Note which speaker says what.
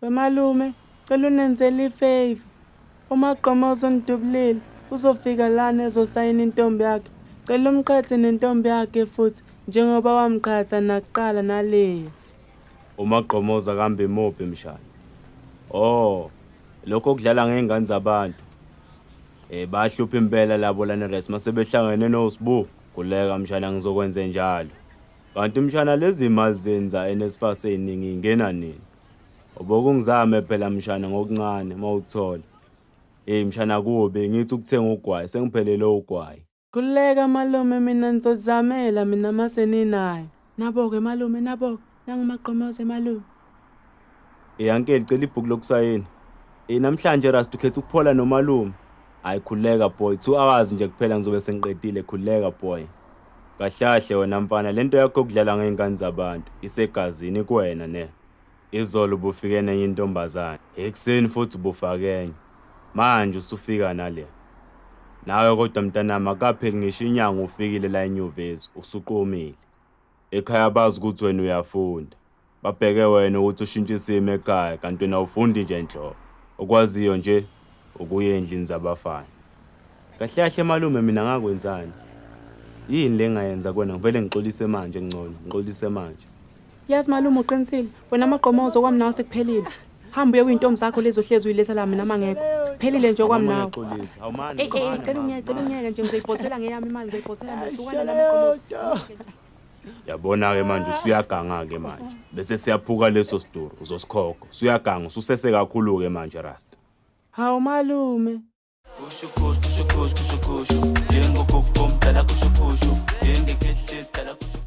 Speaker 1: Wemalume, cela unenzele ifavor. Uma Gqomoza undubulile, uzofika lana ezosayina intombi yakhe. Cela umqhathe nentombi yakhe futhi, njengoba wamqhatha nakuqala naleya.
Speaker 2: Uma Gqomoza kambe mophi mshana? Oh, lokho okudlala ngezingane zabantu. Bahlupha impela labo lana res mase behlangene noSibu. Kuleka mshana ngizokwenza njalo. Kanti mshana lezi imali zenza eNSFAS eziningi ingena nini? Obokungizame phela mshana ngokuncane mawuthola. Mshana kubi ngithi ukuthenga ugwayi sengiphelele ugwayi.
Speaker 1: Kuleka malume mina nizozamela mina mase ninayo. Nabo-ke malume nabo, nanguMagqomoza malume.
Speaker 2: Uncle cela ibhuku lokusayina. Namhlanje Rasta ukhetha ukuphola nomalume. Hayi khuleka boy, 2 hours nje kuphela ngizobe sengiqedile khuleka boy. Kahlahle wena mfana lento yakho okudlala ngezingane zabantu isegazini kuwena ne. Izolo ubufike nenye intombazane. Ekseni futhi ubufakenye. Manje usufika nale. Nawe kodwa mntanami akapheli ngisho inyanga ufikile la enyuvesi usuqomile. Ekhaya bazi ukuthi wena uyafunda. Babheke wena ukuthi ushintshe isimo ekhaya kanti wena ufundi nje enhloko. Okwaziyo nje ukuya endlini zabafana. Kahlahle malume mina ngakwenzani? Yini lengayenza kwena ngivele ngixolise manje ngcono, ngixolise manje.
Speaker 1: Yazi malume uqinisile, wena amagqomozo kwamnawo sekuphelile. Hamba uye kwintombi zakho lezohlezi uyiletha la mina mangekho. Kuphelile nje kwamnawo. Cela ungiyeke nje ngizoyibhothela ngeyami imali ngizoyibhothela ngehlukana namagqomozo.
Speaker 2: Yabona ke manje usuyaganga ke manje. Bese siyaphuka leso siduru uzosikhokho. Usuyaganga ususese kakhulu ke manje Rasta.
Speaker 1: Hawu malume.
Speaker 3: Kusho kusho kusho kusho kusho kusho jengo kokomdala kusho kusho jenge kehle dala kusho